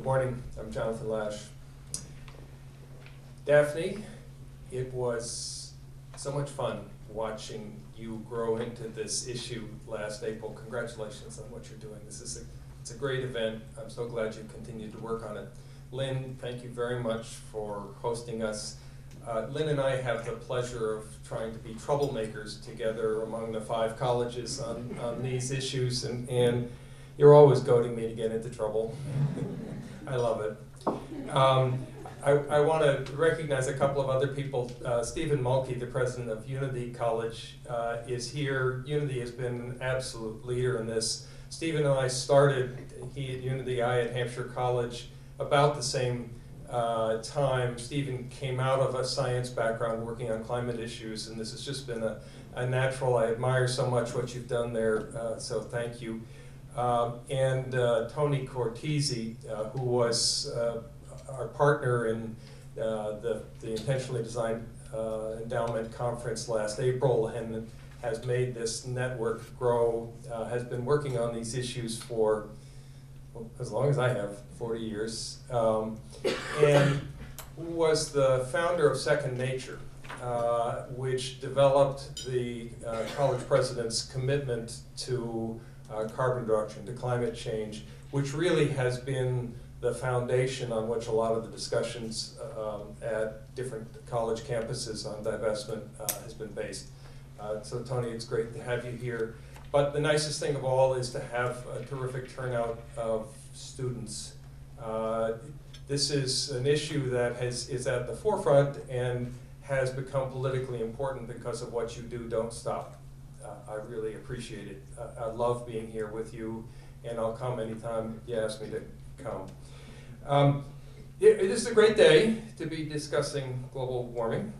Good morning, I'm Jonathan Lash. Daphne, it was so much fun watching you grow into this issue last April. Congratulations on what you're doing. It's a great event. I'm so glad you continued to work on it. Lynn, thank you very much for hosting us. Lynn and I have the pleasure of trying to be troublemakers together among the 5 colleges on these issues, and you're always goading me to get into trouble. I love it. I want to recognize a couple of other people. Stephen Mulkey, the president of Unity College, is here. Unity has been an absolute leader in this. Stephen and I started, he at Unity, I at Hampshire College, about the same time. Stephen came out of a science background working on climate issues, and this has just been a natural. I admire so much what you've done there, so thank you. And Tony Cortese, who was our partner in the intentionally designed endowment conference last April, and has made this network grow, has been working on these issues for as long as I have, 40 years, and was the founder of Second Nature, which developed the college president's commitment to carbon reduction, to climate change, which really has been the foundation on which a lot of the discussions at different college campuses on divestment has been based. So Tony, it's great to have you here. But the nicest thing of all is to have a terrific turnout of students. This is an issue that is at the forefront and has become politically important because of what you do. Don't stop. I really appreciate it. I love being here with you, and I'll come anytime you ask me to come. This is a great day to be discussing global warming.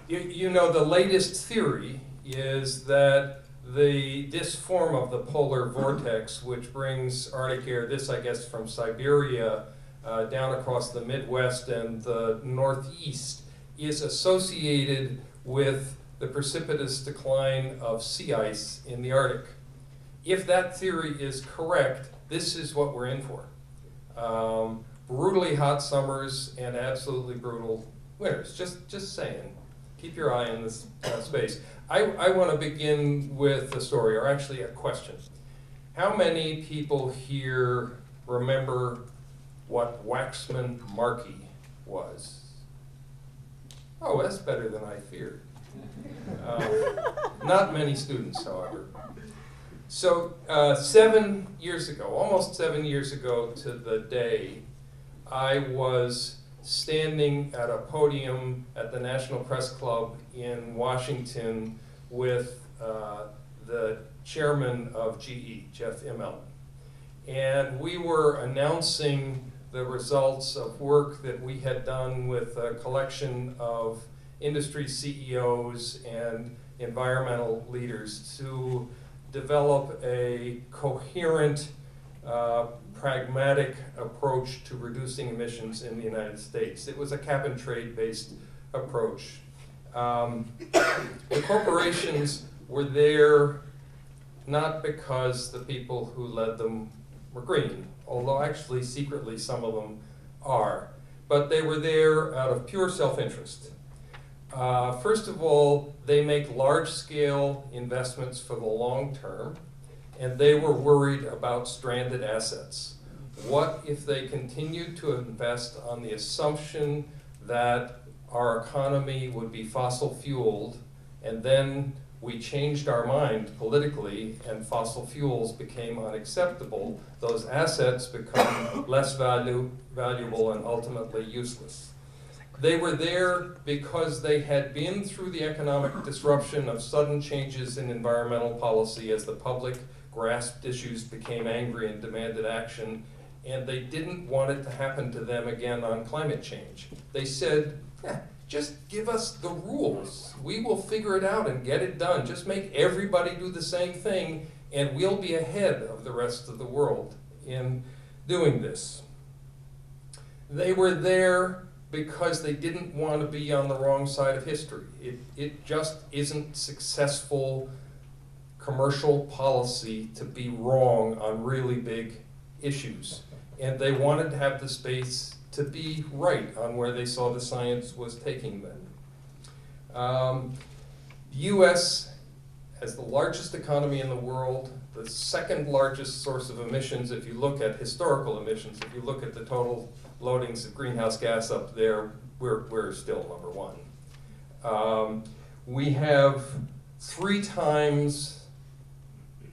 You know, the latest theory is that this form of the polar vortex, which brings Arctic air, this I guess from Siberia, down across the Midwest and the Northeast, is associated with the precipitous decline of sea ice in the Arctic. If that theory is correct, this is what we're in for. Brutally hot summers and absolutely brutal winters. Just saying. Keep your eye on this space. I want to begin with a story, or actually a question. How many people here remember what Waxman Markey was? Oh, that's better than I feared. Not many students, however. So 7 years ago, almost 7 years ago to the day, I was standing at a podium at the National Press Club in Washington with the chairman of GE, Jeff Immelt. And we were announcing the results of work that we had done with a collection of industry CEOs and environmental leaders to develop a coherent, pragmatic approach to reducing emissions in the United States. It was a cap and trade based approach. The corporations were there not because the people who led them were green, although actually secretly some of them are, but they were there out of pure self-interest. First of all, they make large-scale investments for the long term, and they were worried about stranded assets. What if they continued to invest on the assumption that our economy would be fossil fueled, and then we changed our mind politically and fossil fuels became unacceptable? Those assets become less valuable and ultimately useless. They were there because they had been through the economic disruption of sudden changes in environmental policy as the public grasped issues, became angry, and demanded action, and they didn't want it to happen to them again on climate change. They said, just give us the rules. We will figure it out and get it done. Just make everybody do the same thing, and we'll be ahead of the rest of the world in doing this. They were there because they didn't want to be on the wrong side of history. It just isn't successful commercial policy to be wrong on really big issues. And they wanted to have the space to be right on where they saw the science was taking them. The US has the largest economy in the world, the second largest source of emissions if you look at historical emissions. If you look at the total loadings of greenhouse gas up there, we're still number one. We have 3 times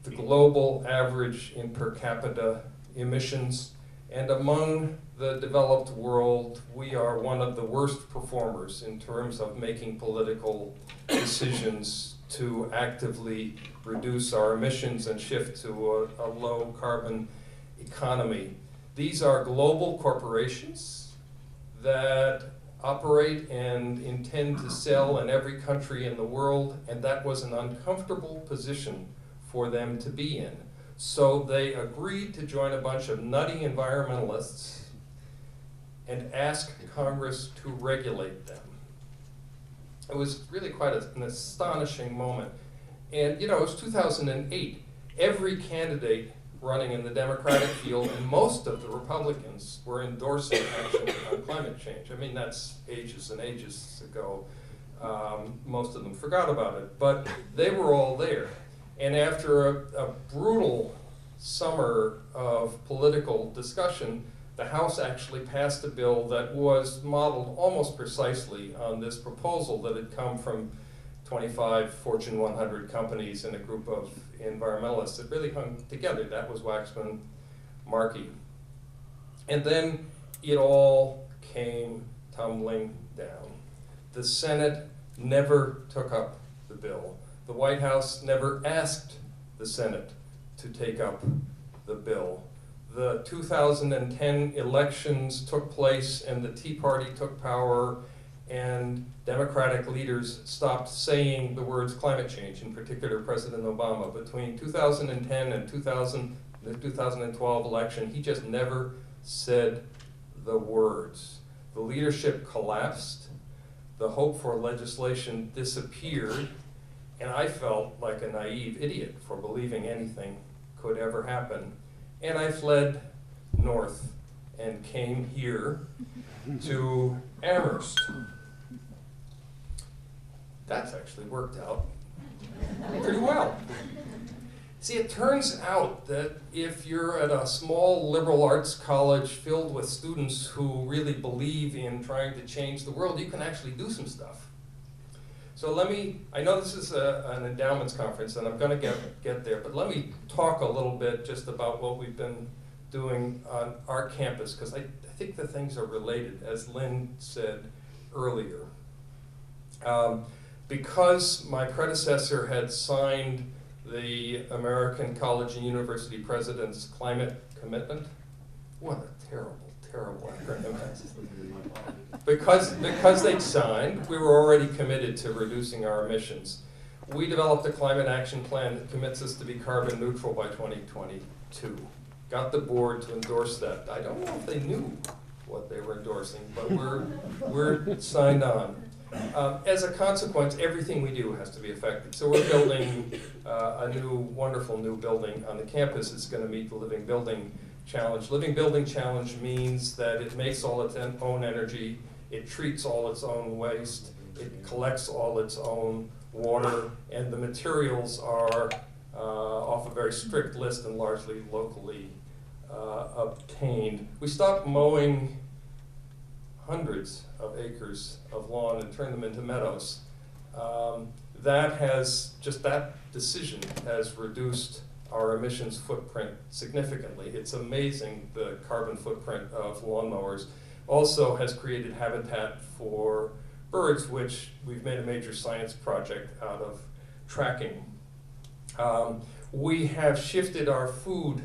the global average in per capita emissions, and among the developed world, we are one of the worst performers in terms of making political decisions to actively reduce our emissions and shift to a low carbon economy. These are global corporations that operate and intend to sell in every country in the world, and that was an uncomfortable position for them to be in. So they agreed to join a bunch of nutty environmentalists and ask Congress to regulate them. It was really quite an astonishing moment. And it was 2008. Every candidate running in the Democratic field and most of the Republicans were endorsing action on climate change. I mean, that's ages and ages ago. Most of them forgot about it, but they were all there. And after a brutal summer of political discussion, the House actually passed a bill that was modeled almost precisely on this proposal that had come from 25 Fortune 100 companies and a group of environmentalists that really hung together. That was Waxman Markey. And then it all came tumbling down. The Senate never took up the bill. The White House never asked the Senate to take up the bill. The 2010 elections took place and the Tea Party took power, and Democratic leaders stopped saying the words climate change, in particular President Obama. Between 2010 and the 2012 election, he just never said the words. The leadership collapsed, the hope for legislation disappeared, and I felt like a naive idiot for believing anything could ever happen. And I fled north and came here to Amherst. That's actually worked out pretty well. See, it turns out that if you're at a small liberal arts college filled with students who really believe in trying to change the world, you can actually do some stuff. So I know this is an endowments conference and I'm going to get there, but let me talk a little bit just about what we've been doing on our campus, because I think the things are related, as Lynn said earlier. Because my predecessor had signed the American College and University President's Climate Commitment, what a terrible acronym. Because they'd signed, we were already committed to reducing our emissions. We developed a climate action plan that commits us to be carbon neutral by 2022. Got the board to endorse that. I don't know if they knew what they were endorsing, but we're signed on. As a consequence, everything we do has to be effective. So we're building a wonderful new building on the campus. It's going to meet the Living Building Challenge. Living Building Challenge means that it makes all its own energy, it treats all its own waste, it collects all its own water, and the materials are off a very strict list and largely locally obtained. We stopped mowing hundreds of acres of lawn and turned them into meadows. That decision has reduced our emissions footprint significantly. It's amazing the carbon footprint of lawnmowers. Also has created habitat for birds, which we've made a major science project out of tracking. We have shifted our food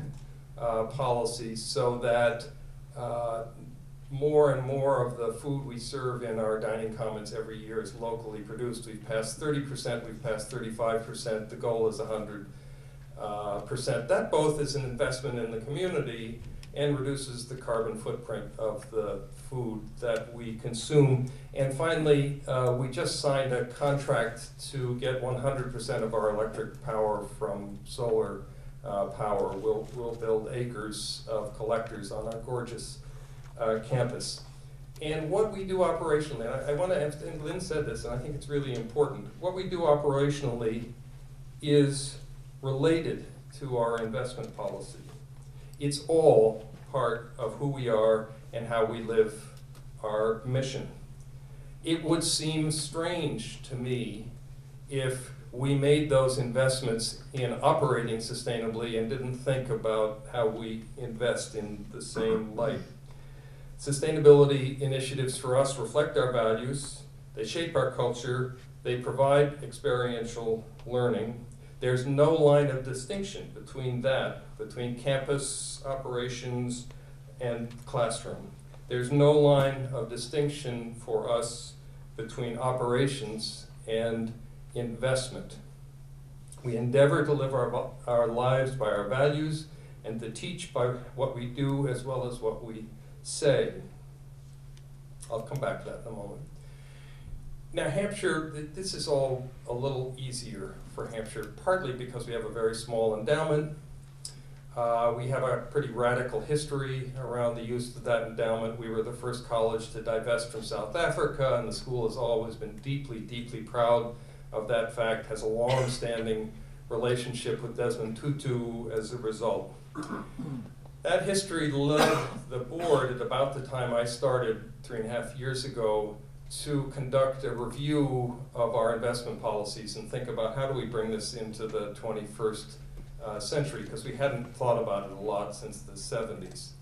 policy so that more and more of the food we serve in our dining commons every year is locally produced. We've passed 30%, we've passed 35%, the goal is 100%. That both is an investment in the community and reduces the carbon footprint of the food that we consume. And finally, we just signed a contract to get 100% of our electric power from solar power. We'll build acres of collectors on our gorgeous campus. And what we do operationally, and I want to, and Lynn said this, and I think it's really important, what we do operationally is related to our investment policy. It's all part of who we are and how we live our mission. It would seem strange to me if we made those investments in operating sustainably and didn't think about how we invest in the same light. Sustainability initiatives for us reflect our values, they shape our culture, they provide experiential learning. There's no line of distinction between that, between campus operations and classroom. There's no line of distinction for us between operations and investment. We endeavor to live our lives by our values and to teach by what we do as well as what we say. I'll come back to that in a moment. Now Hampshire, this is all a little easier for Hampshire, partly because we have a very small endowment. We have a pretty radical history around the use of that endowment. We were the first college to divest from South Africa, and the school has always been deeply, deeply proud of that fact, has a long-standing relationship with Desmond Tutu as a result. That history led the board at about the time I started 3.5 years ago to conduct a review of our investment policies and think about how do we bring this into the 21st century, because we hadn't thought about it a lot since the 70s.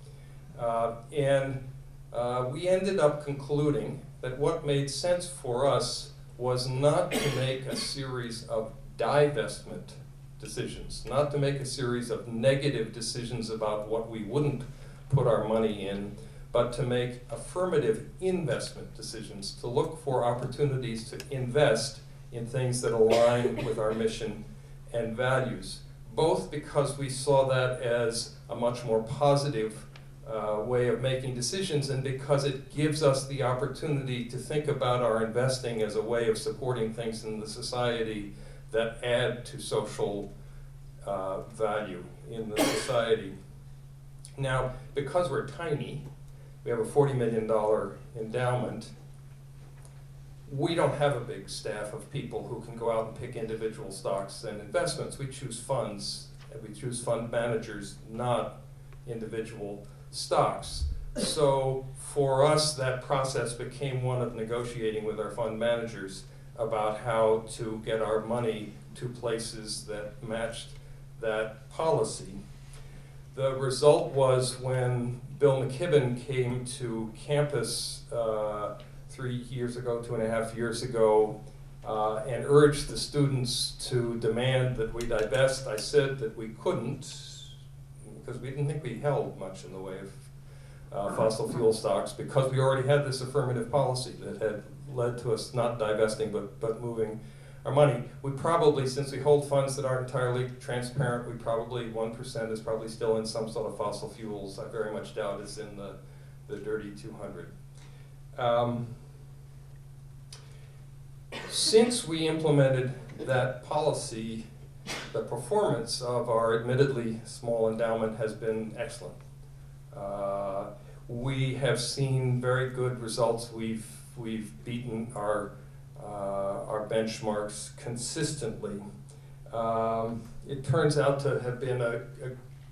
We ended up concluding that what made sense for us was not to make a series of divestment decisions, not to make a series of negative decisions about what we wouldn't put our money in, but to make affirmative investment decisions, to look for opportunities to invest in things that align with our mission and values, both because we saw that as a much more positive way of making decisions and because it gives us the opportunity to think about our investing as a way of supporting things in the society that add to social value in the society. Now, because we're tiny, we have a $40 million endowment, we don't have a big staff of people who can go out and pick individual stocks and investments. We choose funds, and we choose fund managers, not individual stocks. So for us, that process became one of negotiating with our fund managers about how to get our money to places that matched that policy. The result was when Bill McKibben came to campus 3 years ago, 2.5 years ago, and urged the students to demand that we divest, I said that we couldn't, because we didn't think we held much in the way of fossil fuel stocks, because we already had this affirmative policy that had led to us not divesting but moving our money. We probably, since we hold funds that aren't entirely transparent, we probably, 1% is probably still in some sort of fossil fuels. I very much doubt it's in the dirty 200. Since we implemented that policy, the performance of our admittedly small endowment has been excellent. We have seen very good results. We've beaten our benchmarks consistently. It turns out to have been a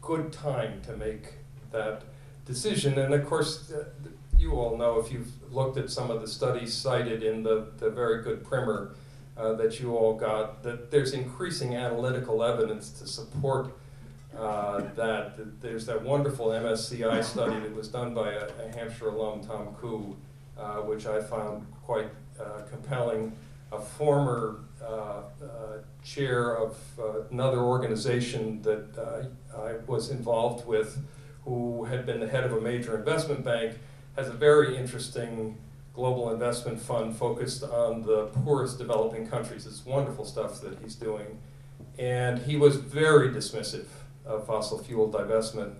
good time to make that decision. And of course, you all know, if you've looked at some of the studies cited in the very good primer that you all got, that there's increasing analytical evidence to support that. There's that wonderful MSCI study that was done by a Hampshire alum, Tom Koo, which I found quite compelling. A former chair of another organization that I was involved with, who had been the head of a major investment bank, has a very interesting global investment fund focused on the poorest developing countries. It's wonderful stuff that he's doing. And he was very dismissive of fossil fuel divestment.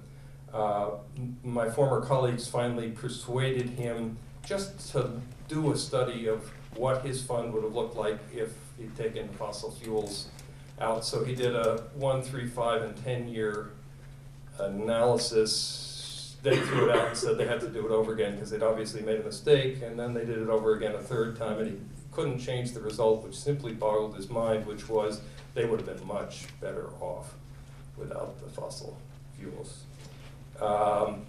My former colleagues finally persuaded him just to do a study of what his fund would have looked like if he'd taken fossil fuels out. So he did a 1, 3, 5, and 10-year analysis. They threw it out and said they had to do it over again because they'd obviously made a mistake, and then they did it over again a third time, and he couldn't change the result, which simply boggled his mind, which was they would have been much better off without the fossil fuels.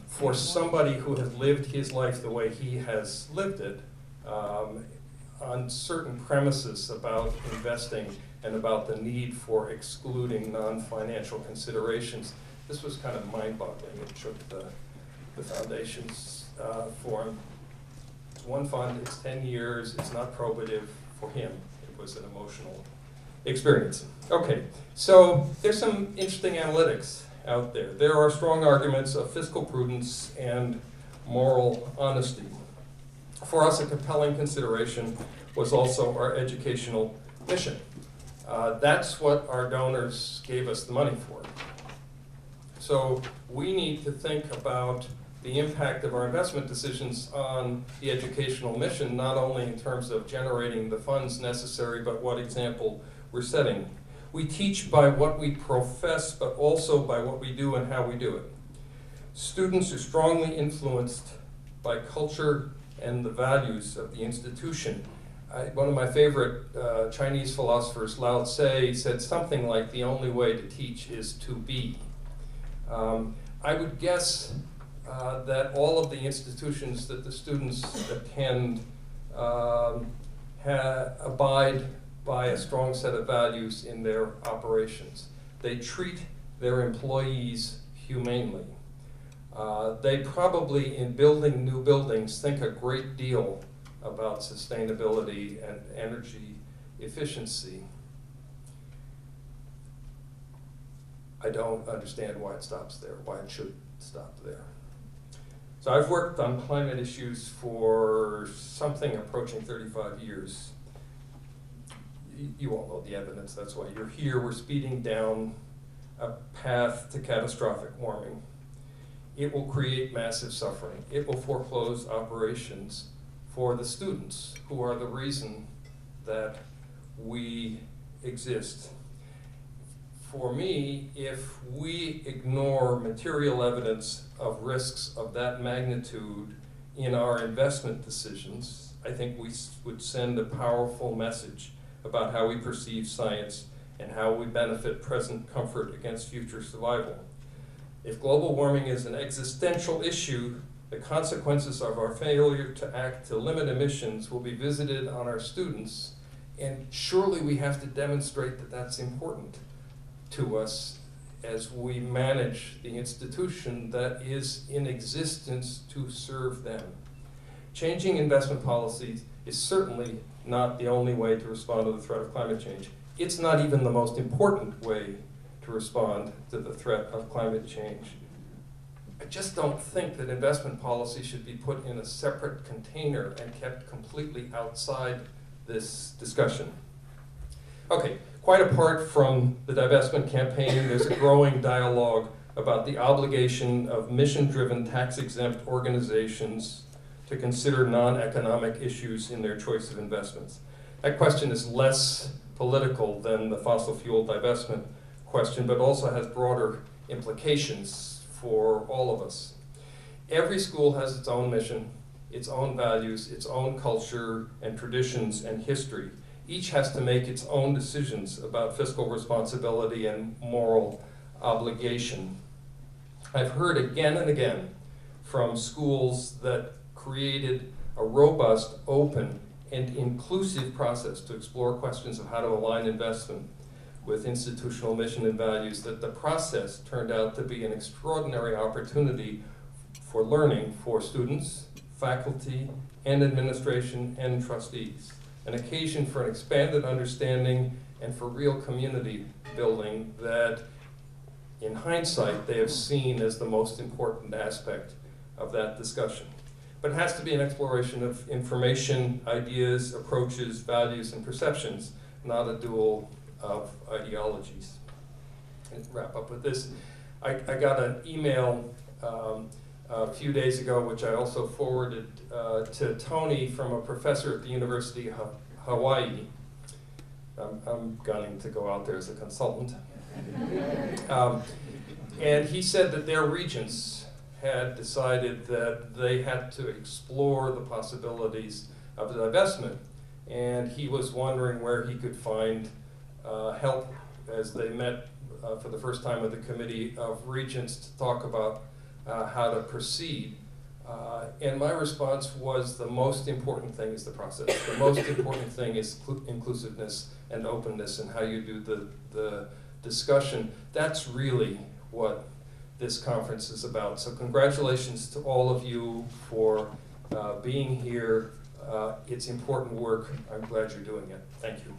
For somebody who has lived his life the way he has lived it, on certain premises about investing and about the need for excluding non-financial considerations, this was kind of mind-boggling. It shook the foundations for him. It's one fund, it's 10 years, it's not probative for him. It was an emotional experience. Okay, so there's some interesting analytics out there. There are strong arguments of fiscal prudence and moral honesty. For us, a compelling consideration was also our educational mission. That's what our donors gave us the money for. So we need to think about the impact of our investment decisions on the educational mission, not only in terms of generating the funds necessary, but what example we're setting. We teach by what we profess, but also by what we do and how we do it. Students are strongly influenced by culture and the values of the institution. One of my favorite Chinese philosophers, Lao Tse, said something like, the only way to teach is to be. I would guess that all of the institutions that the students attend abide by a strong set of values in their operations. They treat their employees humanely. They probably, in building new buildings, think a great deal about sustainability and energy efficiency. I don't understand why it stops there, why it should stop there. So I've worked on climate issues for something approaching 35 years. You all know the evidence, that's why you're here. We're speeding down a path to catastrophic warming. It will create massive suffering. It will foreclose operations for the students who are the reason that we exist. For me, if we ignore material evidence of risks of that magnitude in our investment decisions, I think we would send a powerful message about how we perceive science and how we benefit present comfort against future survival. If global warming is an existential issue, the consequences of our failure to act to limit emissions will be visited on our students, and surely we have to demonstrate that that's important to us as we manage the institution that is in existence to serve them. Changing investment policies is certainly not the only way to respond to the threat of climate change. It's not even the most important way to respond to the threat of climate change. I just don't think that investment policy should be put in a separate container and kept completely outside this discussion. Okay, quite apart from the divestment campaign, there's a growing dialogue about the obligation of mission-driven, tax-exempt organizations to consider non-economic issues in their choice of investments. That question is less political than the fossil fuel divestment question, but also has broader implications for all of us. Every school has its own mission, its own values, its own culture and traditions and history. Each has to make its own decisions about fiscal responsibility and moral obligation. I've heard again and again from schools that created a robust, open, and inclusive process to explore questions of how to align investment with institutional mission and values, that the process turned out to be an extraordinary opportunity for learning for students, faculty, and administration, and trustees. An occasion for an expanded understanding and for real community building that, in hindsight, they have seen as the most important aspect of that discussion. But it has to be an exploration of information, ideas, approaches, values, and perceptions, not a duel of ideologies. And wrap up with this. I got an email a few days ago, which I also forwarded to Tony, from a professor at the University of Hawaii, I'm gunning to go out there as a consultant. And he said that their regents had decided that they had to explore the possibilities of the divestment. And he was wondering where he could find help as they met for the first time with the committee of regents to talk about how to proceed. And my response was the most important thing is the process. The most important thing is inclusiveness and openness and how you do the discussion. That's really what this conference is about. So congratulations to all of you for being here. It's important work. I'm glad you're doing it. Thank you.